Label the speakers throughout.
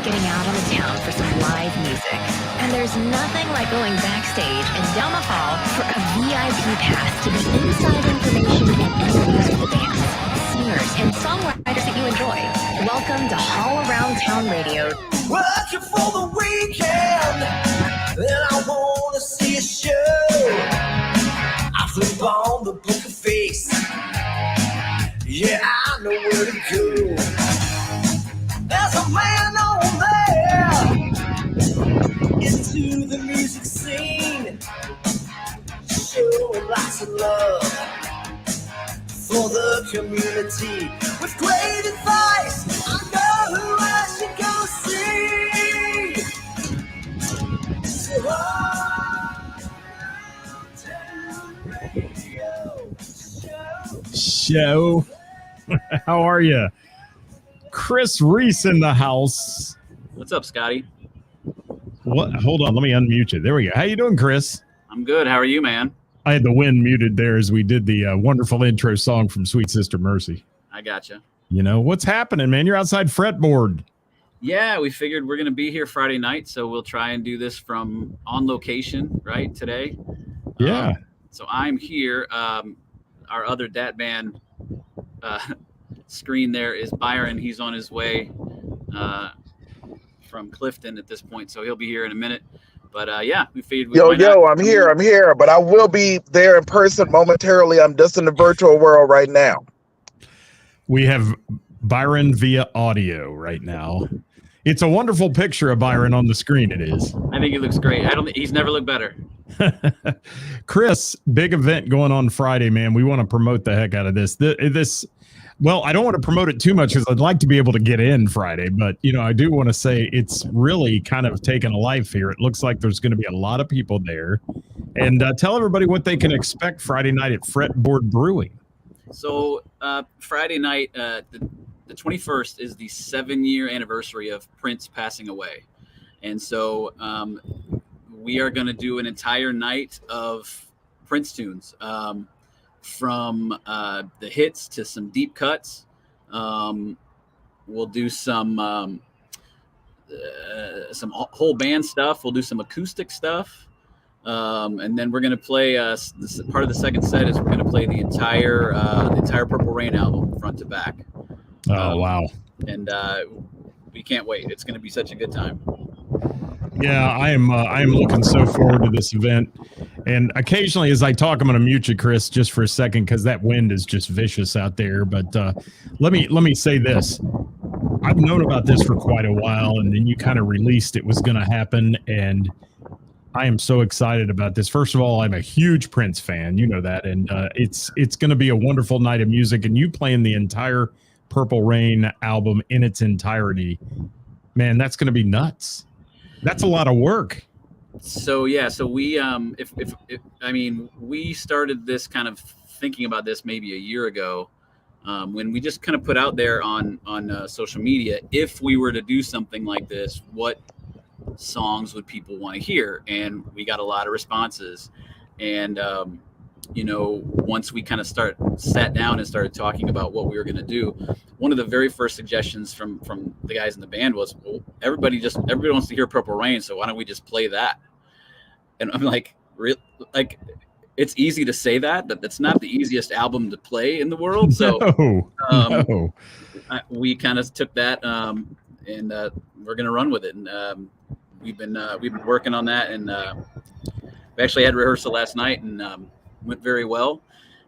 Speaker 1: getting out on the town for some live music. And there's nothing like going backstage and down the hall for a VIP pass to the inside information and interviews with the bands, singers, and songwriters that you enjoy. Welcome to All Around Town Radio.
Speaker 2: Working for the weekend, and I want to see a show. I flip on the book of face. Yeah, I know where to go. There's a man on there into the music scene, showing lots of love for the community with great advice. I know who I should go see. So
Speaker 3: Show. How are you? Chris Reese in the house.
Speaker 4: What's up, Scotty?
Speaker 3: What? Hold on, let me unmute you. There we go. How you doing, Chris?
Speaker 4: I'm good. How are you, man?
Speaker 3: I had the wind muted there as we did the wonderful intro song from Sweet Sister Mercy.
Speaker 4: I gotcha.
Speaker 3: You know, what's happening, man? You're outside Fretboard.
Speaker 4: Yeah, we figured we're going to be here Friday night, so we'll try and do this from on location, right, today.
Speaker 3: Yeah.
Speaker 4: So I'm here. Our other DAT band screen there is Byron. He's on his way from Clifton at this point, so he'll be here in a minute. But yeah, we figured.
Speaker 5: I'm here, but I will be there in person momentarily. I'm just in the virtual world right now.
Speaker 3: We have Byron via audio right now. It's a wonderful picture of Byron on the screen. It is.
Speaker 4: I think he looks great. He's never looked better.
Speaker 3: Chris, big event going on Friday, man. We want to promote the heck out of this. Well, I don't want to promote it too much because I'd like to be able to get in Friday, but I do want to say it's really kind of taken a life here. It looks like there's going to be a lot of people there, and tell everybody what they can expect Friday night at Fretboard Brewing.
Speaker 4: So Friday night, the 21st is the 7-year anniversary of Prince passing away. And so we are going to do an entire night of Prince tunes, from the hits to some deep cuts. We'll do some whole band stuff. We'll do some acoustic stuff. And then we're going to play part of the second set is we're going to play the entire Purple Rain album front to back.
Speaker 3: Oh, wow.
Speaker 4: And we can't wait. It's going to be such a good time.
Speaker 3: Yeah, I am looking so forward to this event. And occasionally as I talk, I'm going to mute you, Chris, just for a second, because that wind is just vicious out there. But let me say this. I've known about this for quite a while, and then you kind of released it was going to happen, and I am so excited about this. First of all, I'm a huge Prince fan. You know that. And it's going to be a wonderful night of music, and you playing the entire Purple Rain album in its entirety. Man, that's going to be nuts. That's a lot of work.
Speaker 4: So yeah, so we we started this kind of thinking about this maybe a year ago, when we just kind of put out there on social media, if we were to do something like this, what songs would people want to hear? And we got a lot of responses. And once we kind of sat down and started talking about what we were going to do, one of the very first suggestions from the guys in the band was, well, everybody wants to hear Purple Rain, so why don't we just play that? And I'm like, it's easy to say that, but that's not the easiest album to play in the world. So
Speaker 3: no.
Speaker 4: We kind of took that, and we're going to run with it. And we've been working on that, and we actually had rehearsal last night, and went very well.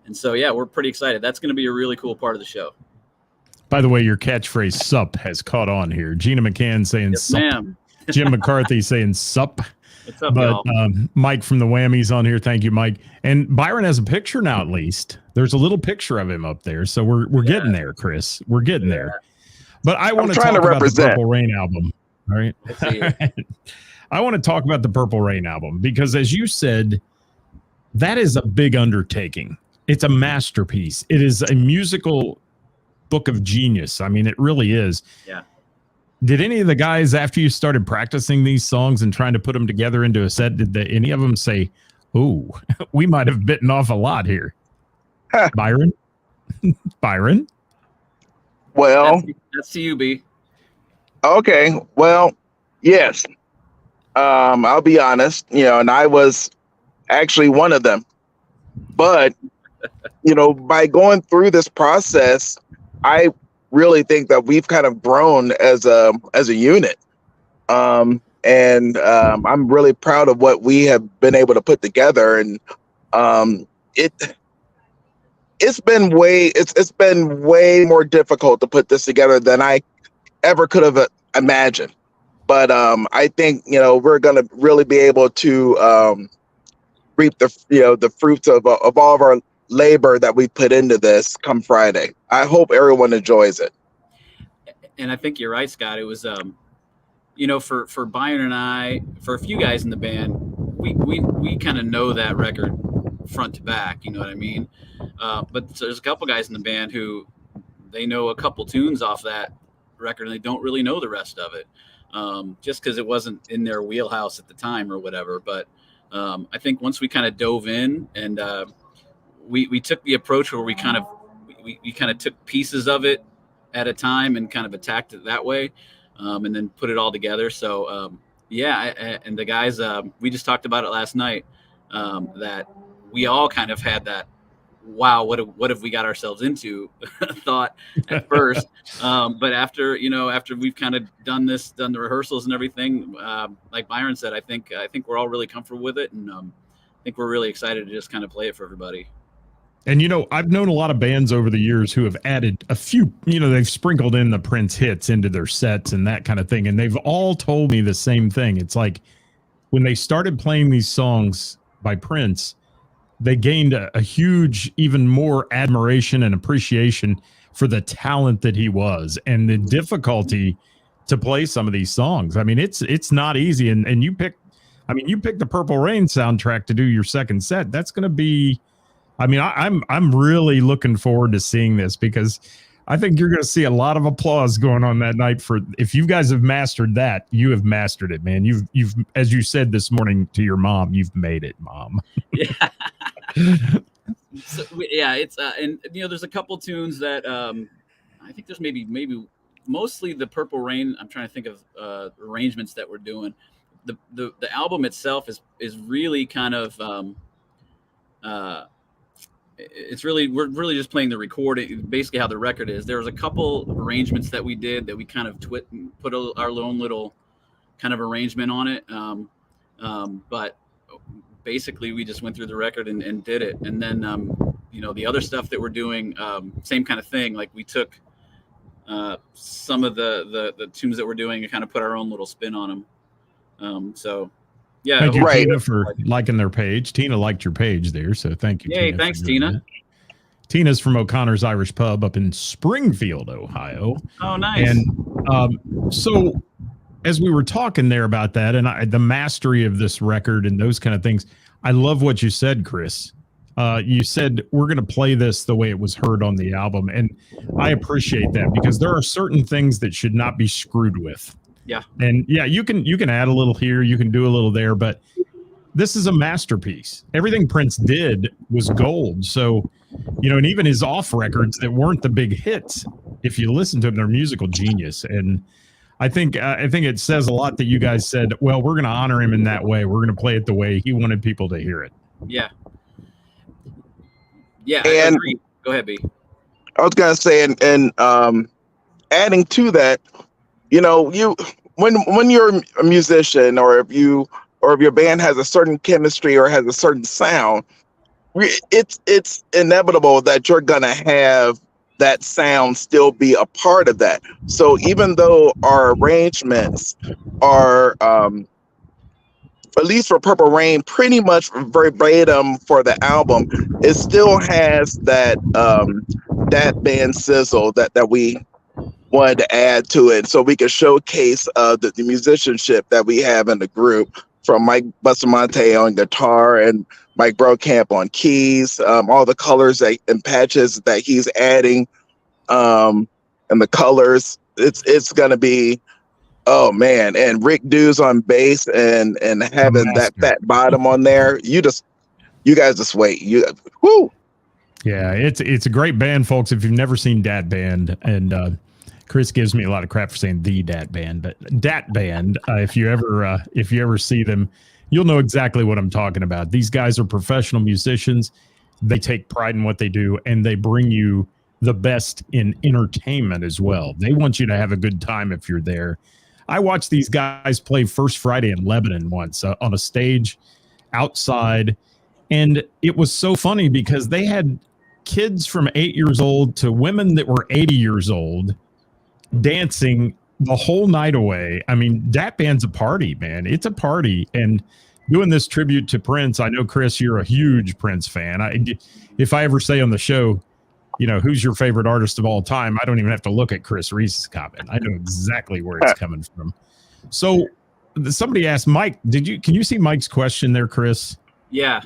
Speaker 4: And so, yeah, we're pretty excited. That's going to be a really cool part of the show.
Speaker 3: By the way, your catchphrase "sup" has caught on here. Gina McCann saying
Speaker 4: yes,
Speaker 3: "sup."
Speaker 4: Ma'am.
Speaker 3: Jim McCarthy saying "sup."
Speaker 4: What's up,
Speaker 3: but
Speaker 4: y'all?
Speaker 3: Mike from the Whammies on here. Thank you, Mike. And Byron has a picture now. At least there's a little picture of him up there. So we're getting there, Chris. We're getting there. But I want to talk about the Purple Rain album. All right. I want to talk about the Purple Rain album because, as you said, that is a big undertaking. It's a masterpiece. It is a musical book of genius. I mean, it really is.
Speaker 4: Yeah.
Speaker 3: Did any of the guys, after you started practicing these songs and trying to put them together into a set, did any of them say, "Ooh, we might have bitten off a lot here"? Byron? Byron?
Speaker 5: Well,
Speaker 4: that's to you, B.
Speaker 5: Okay, well, yes. I'll be honest, and I was actually one of them. But, by going through this process, I really think that we've kind of grown as a unit. And I'm really proud of what we have been able to put together. And um, it it's been way more difficult to put this together than I ever could have imagined. But I think we're going to really be able to reap the fruits of all of our labor that we put into this come Friday. I hope everyone enjoys it.
Speaker 4: And I think you're right, Scott. It was for Byron and I, for a few guys in the band, we kind of know that record front to back. You know what I mean? But there's a couple guys in the band who they know a couple tunes off that record and they don't really know the rest of it, just because it wasn't in their wheelhouse at the time or whatever. But I think once we kind of dove in and we took the approach where we kind of took pieces of it at a time and kind of attacked it that way, and then put it all together. So and the guys, we just talked about it last night, that we all kind of had that, wow, what have we got ourselves into thought at first. But after we've kind of done the rehearsals and everything, like Byron said, I think we're all really comfortable with it. And I think we're really excited to just kind of play it for everybody.
Speaker 3: And, I've known a lot of bands over the years who have added a few, they've sprinkled in the Prince hits into their sets and that kind of thing. And they've all told me the same thing. It's like when they started playing these songs by Prince, they gained a huge, even more admiration and appreciation for the talent that he was and the difficulty to play some of these songs. I mean, it's not easy. And you picked the Purple Rain soundtrack to do your second set. That's going to be, I'm really looking forward to seeing this because I think you're going to see a lot of applause going on that night. For if you guys have mastered that, you have mastered it, man. You've as you said this morning to your mom, you've made it, Mom.
Speaker 4: Yeah. It's and there's a couple tunes that I think there's maybe mostly the Purple Rain. I'm trying to think of arrangements that we're doing. The album itself is really kind of we're really just playing the recording, basically how the record is. There was a couple arrangements that we did that we kind of put our own little kind of arrangement on it. But basically we just went through the record and did it. And then, the other stuff that we're doing, same kind of thing. Like we took some of the tunes that we're doing and kind of put our own little spin on them. Yeah.
Speaker 3: Thank you,
Speaker 5: Right.
Speaker 3: Tina, for liking their page. Tina liked your page there, so thank you.
Speaker 4: Yay,
Speaker 3: Tina,
Speaker 4: thanks, Tina.
Speaker 3: that. Tina's from O'Connor's Irish Pub up in Springfield, Ohio.
Speaker 4: Oh, nice.
Speaker 3: And so as we were talking there about that and the mastery of this record and those kind of things, I love what you said, Chris. You said we're going to play this the way it was heard on the album, and I appreciate that because there are certain things that should not be screwed with.
Speaker 4: Yeah.
Speaker 3: And you can add a little here, you can do a little there, but this is a masterpiece. Everything Prince did was gold. So, and even his off records that weren't the big hits, if you listen to them, they're musical genius. And I think it says a lot that you guys said, well, we're going to honor him in that way. We're going to play it the way he wanted people to hear it.
Speaker 4: Yeah. Yeah.
Speaker 5: And
Speaker 4: I agree. Go ahead, B.
Speaker 5: I was gonna say, and adding to that, when you're a musician, or if your band has a certain chemistry or has a certain sound, it's inevitable that you're gonna have that sound still be a part of that. So even though our arrangements are at least for Purple Rain, pretty much verbatim for the album, it still has that band sizzle that we wanted to add to it, so we could showcase the musicianship that we have in the group, from Mike Bustamante on guitar and Mike Brokamp on keys, all the colors and patches that he's adding, and the colors. It's gonna be, oh man, and Rick Dews on bass and having that fat bottom on there. You guys just wait. Whoo!
Speaker 3: Yeah, it's a great band, folks. If you've never seen DAT Band, and Chris gives me a lot of crap for saying the DAT band, but DAT band. If you ever see them, you'll know exactly what I'm talking about. These guys are professional musicians. They take pride in what they do, and they bring you the best in entertainment as well. They want you to have a good time if you're there. I watched these guys play First Friday in Lebanon once on a stage outside, and it was so funny because they had kids from 8 years old to women that were 80 years old dancing the whole night away. I mean, that band's a party, man. It's a party. And doing this tribute to Prince, I know, Chris, you're a huge Prince fan. If I ever say on the show, you know, who's your favorite artist of all time, I don't even have to look at Chris Reese's comment. I know exactly where it's coming from. So somebody asked Mike, can you see Mike's question there, Chris?
Speaker 4: Yeah.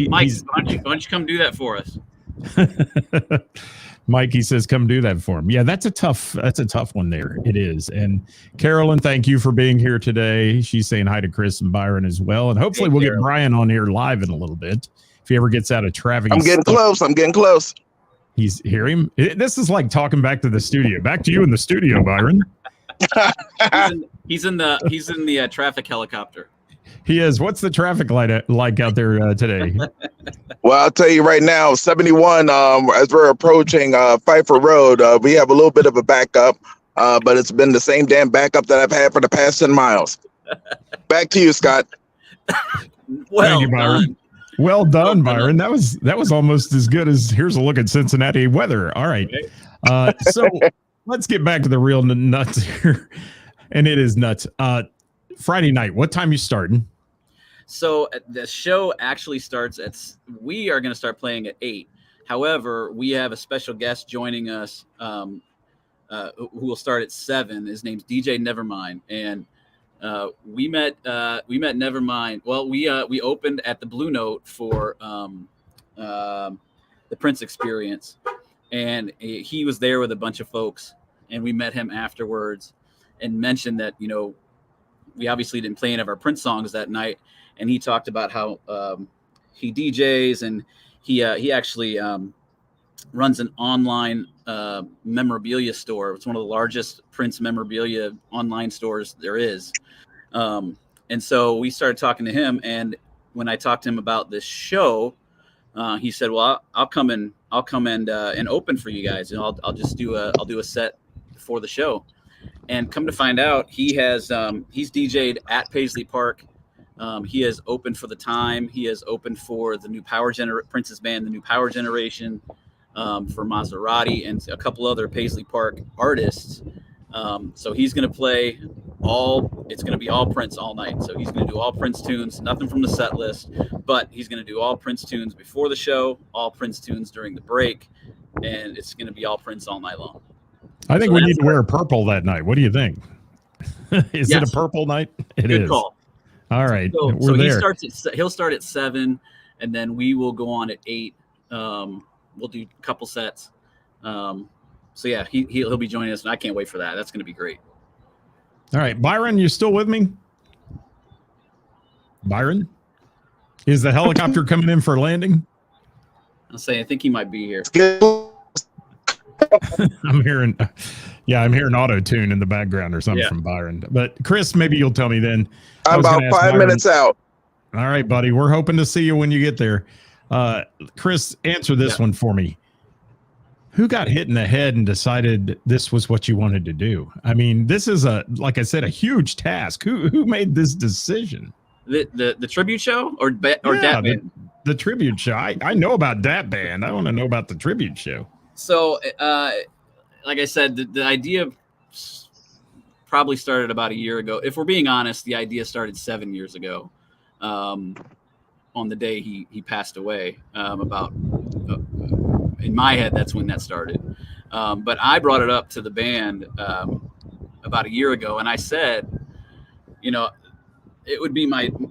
Speaker 4: Mike, why don't you come do that for us?
Speaker 3: Mike, he says, come do that for him. Yeah, that's a tough one there. It is. And Carolyn, thank you for being here today. She's saying hi to Chris and Byron as well. And hopefully we'll get Brian on here live in a little bit if he ever gets out of traffic.
Speaker 5: I'm getting close.
Speaker 3: He's hearing. This is like talking back to the studio. Back to you in the studio, Byron.
Speaker 4: he's in the traffic helicopter.
Speaker 3: He is. What's the traffic light like out there today?
Speaker 5: Well, I'll tell you right now, 71, as we're approaching Pfeiffer Road, we have a little bit of a backup, but it's been the same damn backup that I've had for the past 10 miles. Back to you, Scott.
Speaker 3: Thank you, Byron. Well done, Byron. That was almost as good as here's a look at Cincinnati weather. All right. So let's get back to the real nuts here. And it is nuts. Friday night, what time you starting?
Speaker 4: So the show actually starts we are going to start playing at 8. However, we have a special guest joining us who will start at 7. His name's DJ Nevermind. And we met Nevermind. Well, we opened at the Blue Note for the Prince Experience, and he was there with a bunch of folks, and we met him afterwards and mentioned that, you know, we obviously didn't play any of our Prince songs that night, and he talked about how he DJs and he actually runs an online memorabilia store. It's one of the largest Prince memorabilia online stores there is. And so we started talking to him, and when I talked to him about this show, he said, "Well, I'll come and open for you guys, and I'll do a set before the show." And come to find out, he's DJ'd at Paisley Park. He has opened for The Time. He has opened for the new Prince's band, the New Power Generation, for Maserati and a couple other Paisley Park artists. So he's going to play it's going to be all Prince all night. So he's going to do all Prince tunes, nothing from the set list, but he's going to do all Prince tunes before the show, all Prince tunes during the break, and it's going to be all Prince all night long.
Speaker 3: I think we need to wear purple that night. What do you think? Is it a purple night? It is.
Speaker 4: Good call.
Speaker 3: All right.
Speaker 4: So he'll start at 7, and then we will go on at 8. We'll do a couple sets. So yeah, he'll be joining us, and I can't wait for that. That's going to be great.
Speaker 3: All right, Byron, you still with me? Byron, is the helicopter coming in for landing?
Speaker 4: I'll say I think he might be here.
Speaker 3: I'm hearing auto tune in the background or something from Byron. But Chris, maybe you'll tell me then.
Speaker 5: I'm about 5 minutes out.
Speaker 3: All right, buddy. We're hoping to see you when you get there. Chris, answer this one for me. Who got hit in the head and decided this was what you wanted to do? I mean, this is like I said, a huge task. Who made this decision?
Speaker 4: The tribute show or DAT band?
Speaker 3: The tribute show. I know about DAT band. I want to know about the tribute show.
Speaker 4: So, like I said, the idea probably started about a year ago. If we're being honest, the idea started 7 years ago, on the day he passed away. In my head, that's when that started. But I brought it up to the band about a year ago, and I said, you know, it would be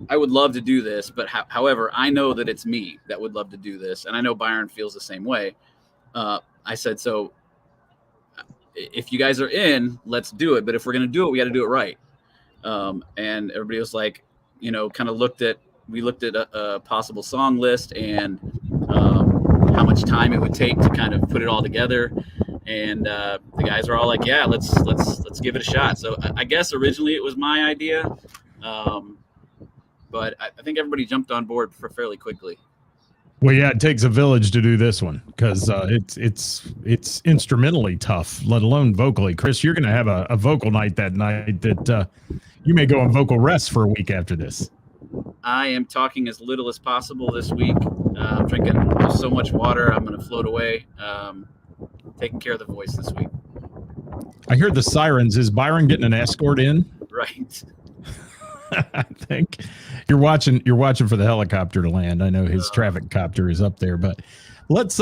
Speaker 4: I would love to do this, but however, I know that it's me that would love to do this, and I know Byron feels the same way. I said, so if you guys are in, let's do it. But if we're going to do it, we got to do it right. And everybody was like, you know, kind of looked at a possible song list and how much time it would take to kind of put it all together. and the guys were all like, "Yeah, let's give it a shot." So I guess originally it was my idea, but I think everybody jumped on board fairly quickly.
Speaker 3: Well, yeah, it takes a village to do this one because it's instrumentally tough, let alone vocally. Chris, you're going to have a vocal night that night that you may go on vocal rest for a week after this.
Speaker 4: I am talking as little as possible this week. I'm drinking so much water, I'm going to float away. Taking care of the voice this week.
Speaker 3: I hear the sirens. Is Byron getting an escort in?
Speaker 4: Right.
Speaker 3: I think you're watching for the helicopter to land. I know his traffic copter is up there, but let's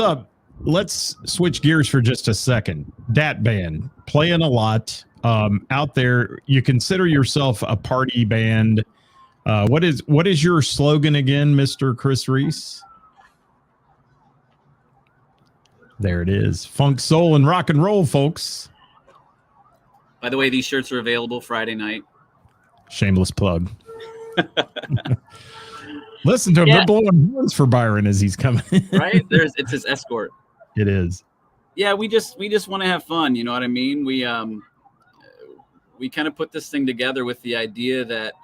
Speaker 3: switch gears for just a second. DAT band playing a lot out there. You consider yourself a party band. What is your slogan again, Mr. Chris Reese? There it is. Funk, soul, and rock and roll, folks.
Speaker 4: By the way, these shirts are available Friday night.
Speaker 3: Shameless plug. Listen to him. They're blowing horns for Byron as he's coming.
Speaker 4: Right? It's his escort.
Speaker 3: It is.
Speaker 4: Yeah, we just want to have fun. You know what I mean? We kind of put this thing together with the idea that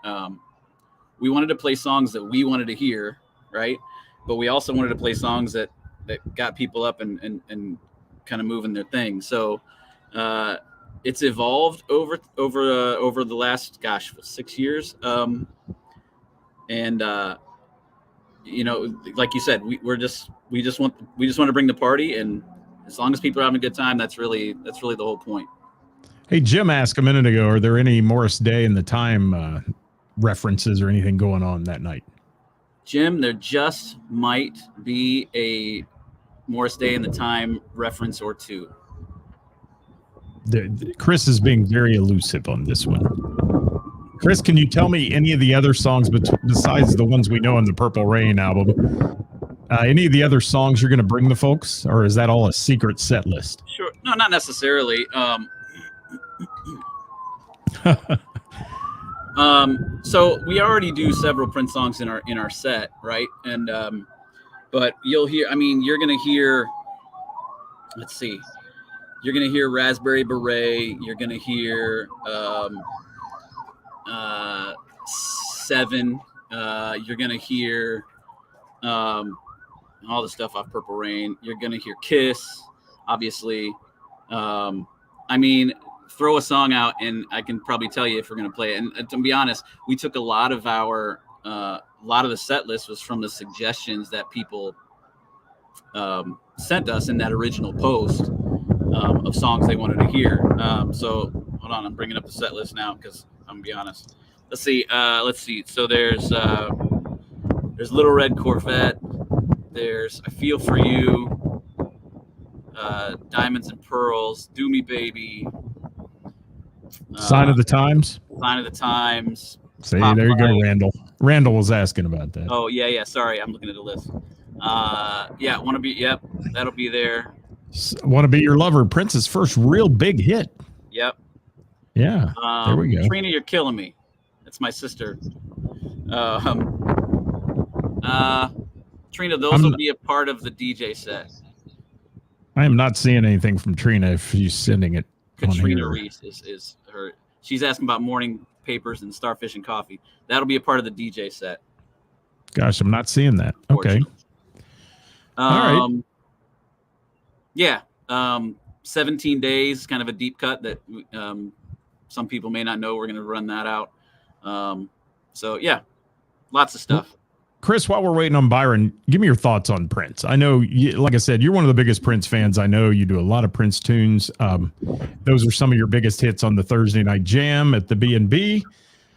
Speaker 4: we wanted to play songs that we wanted to hear, right? But we also wanted to play songs that got people up and kind of moving their thing. So it's evolved over the last 6 years. You know, like you said, we just want to bring the party, and as long as people are having a good time, that's really the whole point.
Speaker 3: Hey, Jim asked a minute ago, are there any Morris Day and the Time references or anything going on that night?
Speaker 4: Jim, there just might be a Morris Day and the Time reference or two.
Speaker 3: Chris is being very elusive on this one. Chris, can you tell me any of the other songs besides the ones we know on the Purple Rain album? Any of the other songs you're going to bring the folks, or is that all a secret set list?
Speaker 4: Sure. No, not necessarily. So we already do several Prince songs in our set, right? And but you'll hear. I mean, you're going to hear. Let's see. You're going to hear Raspberry Beret. You're going to hear Seven. You're going to hear all the stuff off Purple Rain. You're going to hear Kiss, obviously. I mean, throw a song out, and I can probably tell you if we're going to play it. And to be honest, we took a lot of the set list was from the suggestions that people sent us in that original post of songs they wanted to hear. So hold on, I'm bringing up the set list now because I'm gonna be honest. Let's see. So there's Little Red Corvette. There's I Feel For You. Diamonds and Pearls. Do Me Baby.
Speaker 3: Sign of the Times.
Speaker 4: Sign of the Times.
Speaker 3: See, there you go, Randall. Randall was asking about that.
Speaker 4: Oh yeah. Sorry, I'm looking at the list. Want to be. Yep, that'll be there.
Speaker 3: Want to Be Your Lover, Prince's first real big hit.
Speaker 4: Yep.
Speaker 3: Yeah. There we go.
Speaker 4: Trina, You're Killing Me. That's my sister. Trina, those will be a part of the DJ set.
Speaker 3: I am not seeing anything from Trina if she's sending it.
Speaker 4: Katrina Reese is her. She's asking about morning papers and Starfish and Coffee. That'll be a part of the DJ set.
Speaker 3: Gosh, I'm not seeing that. Okay. All right.
Speaker 4: Yeah. 17 Days, kind of a deep cut that some people may not know. We're going to run that out. So, yeah, lots of stuff.
Speaker 3: Chris, while we're waiting on Byron, give me your thoughts on Prince. I know, like I said, you're one of the biggest Prince fans. I know you do a lot of Prince tunes. Those are some of your biggest hits on the Thursday Night Jam at the B&B.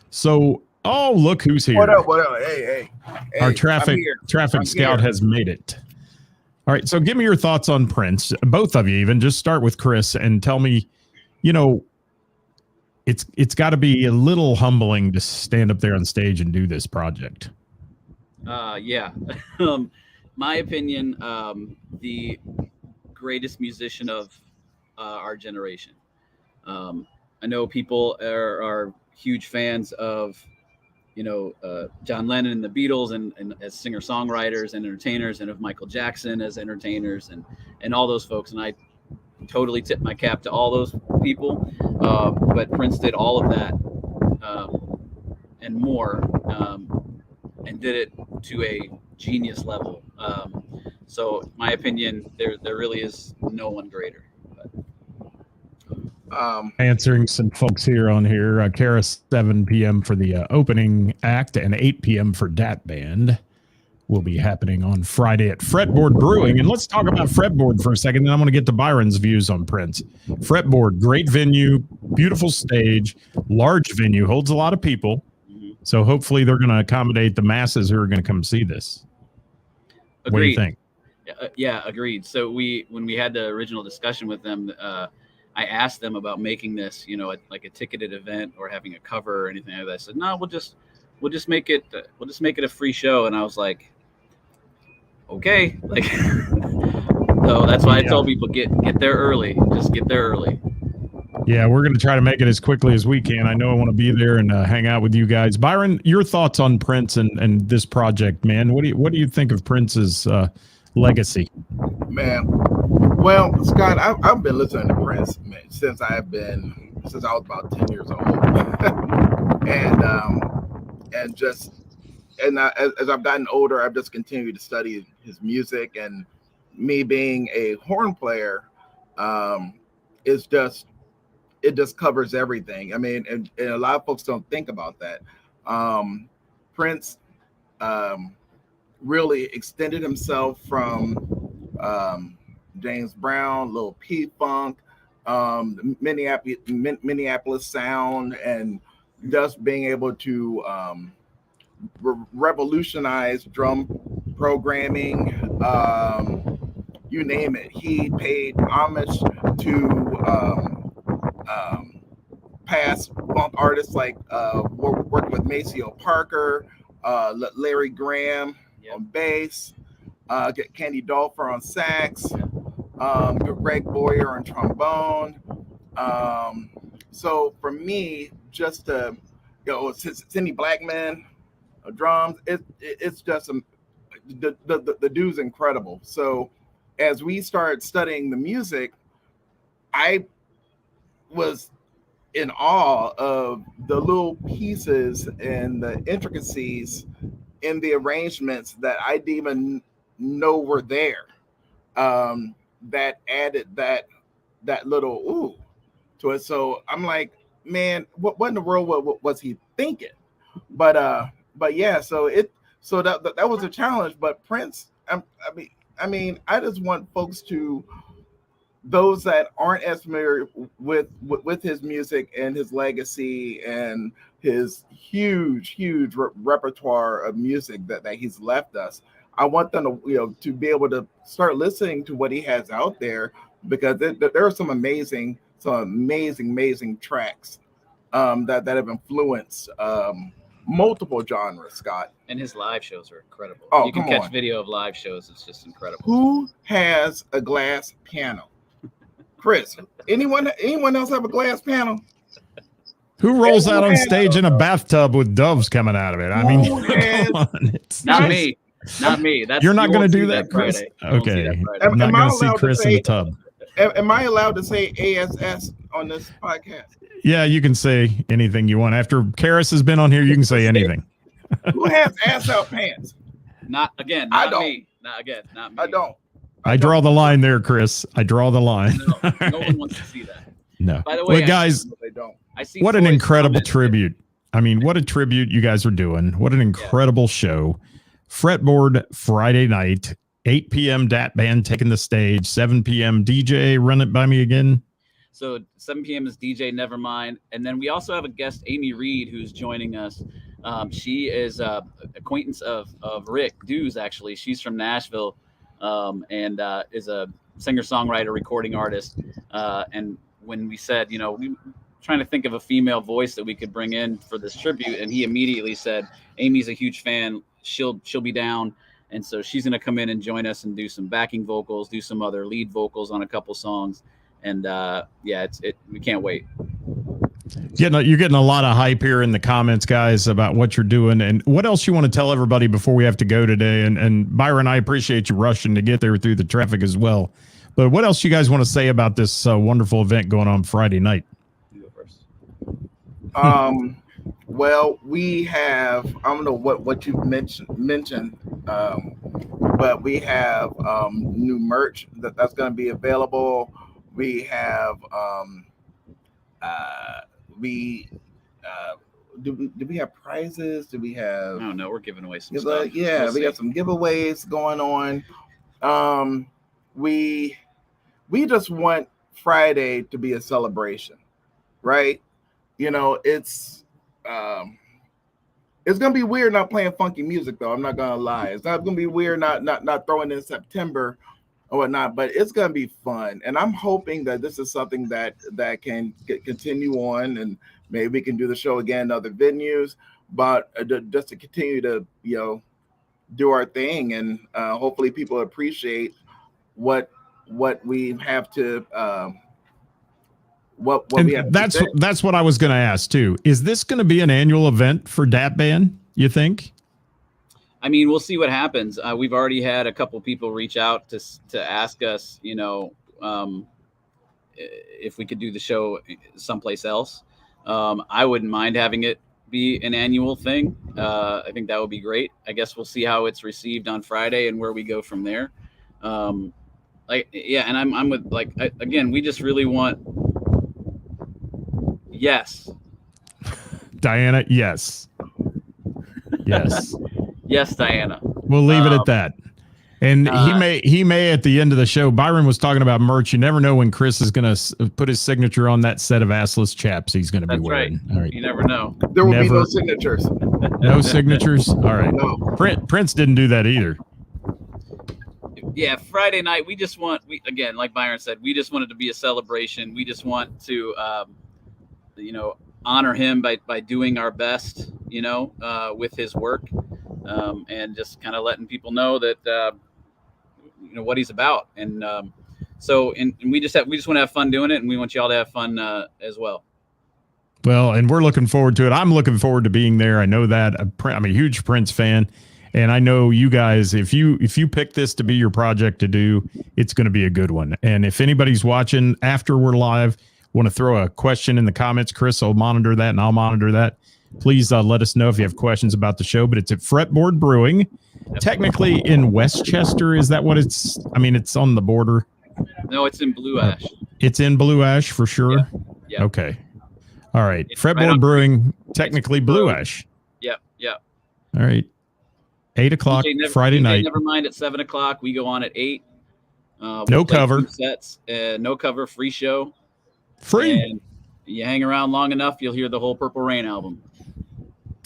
Speaker 3: So, look who's here.
Speaker 6: What up? Hey.
Speaker 3: Our traffic scout has made it. All right, so give me your thoughts on Prince, both of you even. Just start with Chris and tell me, it's got to be a little humbling to stand up there on stage and do this project.
Speaker 4: Yeah. My opinion, the greatest musician of our generation. I know people are huge fans of John Lennon and the Beatles and as singer-songwriters and entertainers, and of Michael Jackson as entertainers and all those folks. And totally tip my cap to all those people. But Prince did all of that and more, and did it to a genius level. So, my opinion, there really is no one greater.
Speaker 3: Answering some folks here on here. Kara, 7 p.m. for the opening act and 8 p.m. for DAT Band will be happening on Friday at Fretboard Brewing. And let's talk about Fretboard for a second. Then I'm going to get to Byron's views on Prince. Fretboard, great venue, beautiful stage, large venue, holds a lot of people. So hopefully they're going to accommodate the masses who are going to come see this.
Speaker 4: Agreed.
Speaker 3: What do you think?
Speaker 4: Yeah, agreed. So when we had the original discussion with them, I asked them about making this, like a ticketed event or having a cover or anything like that. I said, no, we'll just make it a free show. And I was like, okay, like, so that's why I told people get there early. Just get there early.
Speaker 3: Yeah, we're going to try to make it as quickly as we can. I know I want to be there and hang out with you guys. Byron, your thoughts on Prince and this project, man? What do you think of Prince's legacy?
Speaker 6: Man, well, Scott, I've been listening to Prince, man, since I was about 10 years old, as I've gotten older, I've just continued to study his music, and me being a horn player, it just covers everything. I mean, and a lot of folks don't think about that. Prince really extended himself from James Brown, Lil P-Funk, Minneapolis sound, and just being able to revolutionize drum programming. You name it. He paid homage to past funk artists like working with Maceo Parker, Larry Graham on bass, Candy Dolfer on sax, Greg Boyer on trombone. So for me, just Cindy Blackman drums, it's just the dude's incredible. So as we started studying the music, I was in awe of the little pieces and the intricacies in the arrangements that I didn't even know were there, that added that little ooh to it. So I'm like, man, what in the world was he thinking? But yeah, so that was a challenge. But Prince, I mean, I just want folks to, those that aren't as familiar with his music and his legacy and his huge repertoire of music that he's left us, I want them to be able to start listening to what he has out there, because there are some amazing tracks that have influenced multiple genres, Scott.
Speaker 4: And his live shows are incredible.
Speaker 6: Oh,
Speaker 4: you can catch video of live shows. It's just incredible.
Speaker 6: Who has a glass piano? Chris, anyone else have a glass piano?
Speaker 3: Who rolls out on stage in a bathtub with doves coming out of it? I mean, come on. It's
Speaker 4: not me. Not me.
Speaker 3: You're not going to do that, Chris? Okay. I'm not going to see Chris in the tub.
Speaker 6: Am I allowed to say ASS on this podcast?
Speaker 3: Yeah, you can say anything you want. After Karis has been on here, you can say anything.
Speaker 6: Who has ass out pants?
Speaker 4: Not again. Not me. Not again. Not me.
Speaker 6: I don't.
Speaker 3: I draw the line there, Chris. I draw the line.
Speaker 4: No one wants to see that.
Speaker 3: No.
Speaker 4: By the way,
Speaker 3: guys, what an incredible tribute. I mean, what a tribute you guys are doing. What an incredible show. Fretboard Friday night, 8 p.m. DAT Band taking the stage, 7 p.m. DJ, run it by me again.
Speaker 4: So 7 p.m. is DJ Nevermind. And then we also have a guest, Amy Reed, who's joining us. She is an acquaintance of Rick Dews, actually. She's from Nashville. And is a singer-songwriter, recording artist. And when we said, we were trying to think of a female voice that we could bring in for this tribute, and he immediately said, Amy's a huge fan. She'll be down. And so she's going to come in and join us and do some backing vocals, do some other lead vocals on a couple songs. And we can't wait.
Speaker 3: You're getting a lot of hype here in the comments, guys, about what you're doing. And what else you want to tell everybody before we have to go today? And Byron, I appreciate you rushing to get there through the traffic as well. But what else you guys want to say about this wonderful event going on Friday night?
Speaker 4: You go first.
Speaker 6: Well, we have, I don't know what you mentioned, but we have new merch that's going to be available. We have do we have prizes? Do we have?
Speaker 4: I don't know. We're giving away some
Speaker 6: stuff.
Speaker 4: stuff.
Speaker 6: Yeah, we got some giveaways going on. We just want Friday to be a celebration, right? You know, it's gonna be weird not playing funky music though. I'm not gonna lie. It's not gonna be weird not throwing in September or whatnot, but it's gonna be fun. And I'm hoping that this is something that can continue on, and maybe we can do the show again in other venues, but just to continue to do our thing, and hopefully people appreciate what we have to what we have.
Speaker 3: That's what I was going to ask too. Is this going to be an annual event for DAT Band, you think?
Speaker 4: I mean, we'll see what happens. We've already had a couple people reach out to ask us, if we could do the show someplace else. I wouldn't mind having it be an annual thing. I think that would be great. I guess we'll see how it's received on Friday and where we go from there. And I'm with again, we just really want. Yes.
Speaker 3: Diana, yes. Yes.
Speaker 4: Yes, Diana.
Speaker 3: We'll leave it at that. And he may at the end of the show. Byron was talking about merch. You never know when Chris is going to put his signature on that set of assless chaps he's going to be wearing.
Speaker 4: Right. All right. You never know.
Speaker 6: There will be no signatures.
Speaker 3: No signatures? All right.
Speaker 6: No.
Speaker 3: Prince didn't do that either.
Speaker 4: Yeah, Friday night, we just want, again, like Byron said, we just want it to be a celebration. We just want to, honor him by doing our best, with his work, and just kind of letting people know that, what he's about. And we just want to have fun doing it, and we want y'all to have fun as well.
Speaker 3: Well, and we're looking forward to it. I'm looking forward to being there. I know that. I'm a huge Prince fan. And I know you guys, if you pick this to be your project to do, it's going to be a good one. And if anybody's watching after we're live, want to throw a question in the comments, Chris will monitor that and I'll monitor that. Please let us know if you have questions about the show. But it's at Fretboard Brewing, technically in Westchester. Is that what it's? I mean, it's on the border.
Speaker 4: No, it's in Blue Ash.
Speaker 3: It's in Blue Ash for sure.
Speaker 4: Yeah.
Speaker 3: Okay. All right.
Speaker 4: It's
Speaker 3: Fretboard
Speaker 4: right
Speaker 3: Brewing, technically Blue Ash.
Speaker 4: Yep.
Speaker 3: All right. 8 o'clock Friday night.
Speaker 4: Never mind at 7 o'clock. We go on at 8.
Speaker 3: No cover.
Speaker 4: Sets. No cover. Free show.
Speaker 3: Free.
Speaker 4: And you hang around long enough, you'll hear the whole Purple Rain album.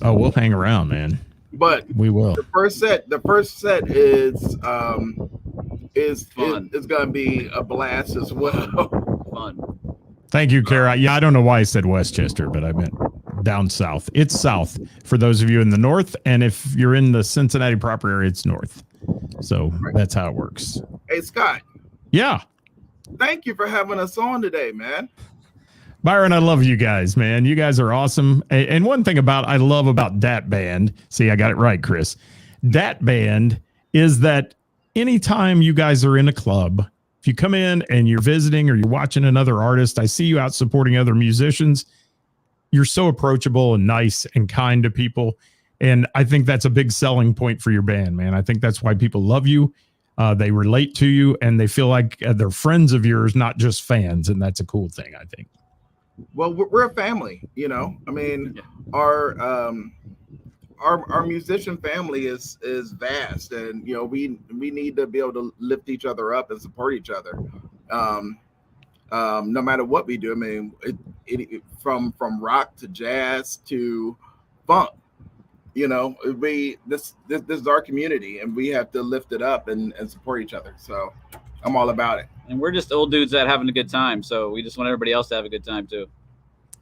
Speaker 3: Oh, we'll hang around, man.
Speaker 6: But
Speaker 3: we will.
Speaker 6: The first set is
Speaker 4: fun.
Speaker 6: It's gonna be a blast as well.
Speaker 4: Fun.
Speaker 3: Thank you, Kara. Yeah, I don't know why I said Westchester, but I meant down south. It's south for those of you in the north, and if you're in the Cincinnati proper area, it's north. So that's how it works.
Speaker 6: Hey, Scott.
Speaker 3: Yeah.
Speaker 6: Thank you for having us on today, man.
Speaker 3: Byron, I love you guys, man. You guys are awesome. And one thing I love about DAT Band, see, I got it right, Chris. DAT Band is that anytime you guys are in a club, if you come in and you're visiting or you're watching another artist, I see you out supporting other musicians, you're so approachable and nice and kind to people. And I think that's a big selling point for your band, man. I think that's why people love you. They relate to you and they feel like they're friends of yours, not just fans. And that's a cool thing, I think.
Speaker 6: Well, we're a family, I mean, our musician family is vast, and we need to be able to lift each other up and support each other, no matter what we do. I mean, from rock to jazz to funk, this is our community, and we have to lift it up and support each other. So I'm all about it.
Speaker 4: And we're just old dudes that having a good time. So we just want everybody else to have a good time too.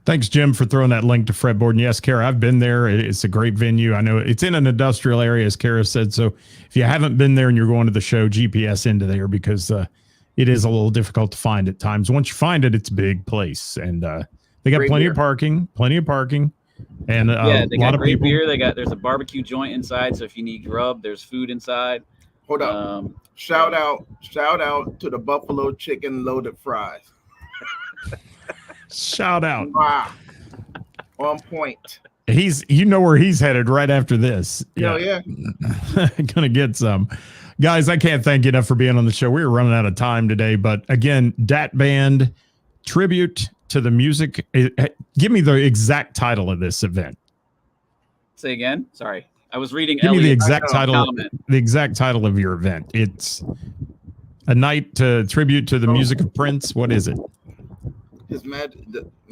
Speaker 3: Thanks, Jim, for throwing that link to Fretboard. And yes, Kara, I've been there. It's a great venue. I know it's in an industrial area, as Kara said. So if you haven't been there and you're going to the show, GPS into there because it is a little difficult to find at times. Once you find it, it's a big place. And they got plenty of parking. And
Speaker 4: they
Speaker 3: a lot
Speaker 4: got
Speaker 3: of
Speaker 4: great
Speaker 3: people.
Speaker 4: beer. There's a barbecue joint inside. So if you need grub, there's food inside.
Speaker 6: Hold up. Shout out to the Buffalo Chicken Loaded Fries.
Speaker 3: Shout out.
Speaker 6: Wow. On point.
Speaker 3: You know where he's headed right after this.
Speaker 6: Yeah.
Speaker 3: Gonna get some. Guys, I can't thank you enough for being on the show. We were running out of time today, but again, DAT Band tribute to the music. Give me the exact title of this event.
Speaker 4: Say again. Sorry, I was reading.
Speaker 3: Give me the
Speaker 4: Elliot's
Speaker 3: exact title.
Speaker 4: comment.
Speaker 3: The exact title of your event. It's a night to tribute to the music of Prince. What is it?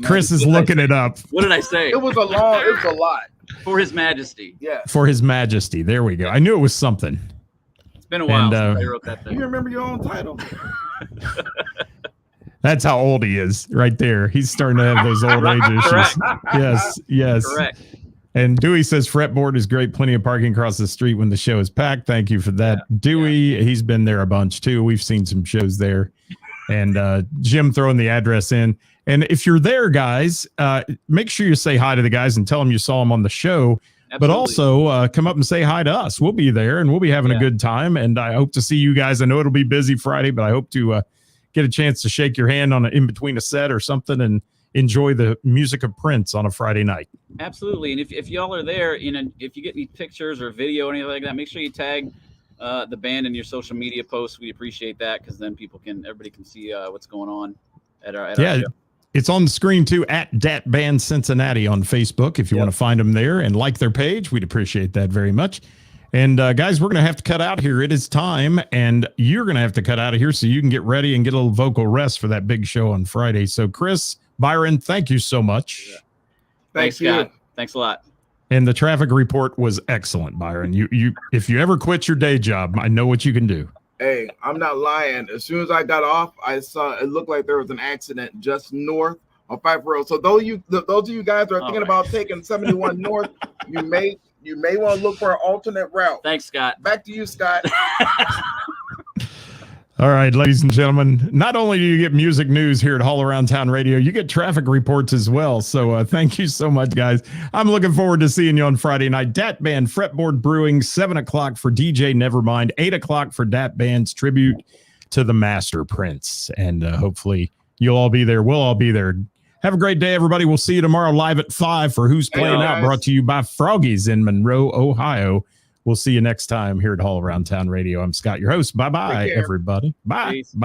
Speaker 3: Chris is looking it up.
Speaker 4: What did I say?
Speaker 6: It was a lot.
Speaker 4: For His Majesty.
Speaker 6: Yeah.
Speaker 3: For His Majesty. There we go. I knew it was something.
Speaker 4: It's been a while
Speaker 3: And,
Speaker 4: since I wrote that thing.
Speaker 6: You remember your own title?
Speaker 3: That's how old he is right there. He's starting to have those old age issues. Yes.
Speaker 4: Correct.
Speaker 3: And Dewey says fretboard is great. Plenty of parking across the street when the show is packed. Thank you for that. Dewey, he's been there a bunch too. We've seen some shows there. And Jim throwing the address in. And if you're there, guys, make sure you say hi to the guys and tell them you saw them on the show.
Speaker 4: Absolutely.
Speaker 3: But also come up and say hi to us. We'll be there and we'll be having a good time. And I hope to see you guys. I know it'll be busy Friday, but I hope to get a chance to shake your hand in between a set or something and enjoy the music of Prince on a Friday night.
Speaker 4: Absolutely. And if y'all are there, if you get any pictures or video or anything like that, make sure you tag the band in your social media posts. We appreciate that because then everybody can see what's going on at our show.
Speaker 3: It's on the screen too at DAT Band Cincinnati on Facebook. If you want to find them there and like their page, we'd appreciate that very much. And guys, we're going to have to cut out here. It is time, and you're going to have to cut out of here so you can get ready and get a little vocal rest for that big show on Friday. So, Chris, Byron, thank you so much.
Speaker 6: Yeah.
Speaker 4: Thanks, Scott. Thanks a lot.
Speaker 3: And the traffic report was excellent, Byron. If you ever quit your day job, I know what you can do.
Speaker 6: Hey, I'm not lying. As soon as I got off, I saw it looked like there was an accident just north on Piper Road. So those of you guys that are thinking about taking 71 north, you may want to look for an alternate route.
Speaker 4: Thanks, Scott.
Speaker 6: Back to you, Scott.
Speaker 3: All right, ladies and gentlemen, not only do you get music news here at All Around Town Radio, you get traffic reports as well. So thank you so much, guys. I'm looking forward to seeing you on Friday night. DAT Band, Fretboard Brewing, 7 o'clock for DJ Nevermind, 8 o'clock for DAT Band's tribute to the Master Prince. And hopefully you'll all be there. We'll all be there. Have a great day, everybody. We'll see you tomorrow live at 5 for Who's Playing Out, brought to you by Froggies in Monroe, Ohio. We'll see you next time here at All Around Town Radio. I'm Scott, your host. Bye-bye, everybody. Bye.
Speaker 4: Peace.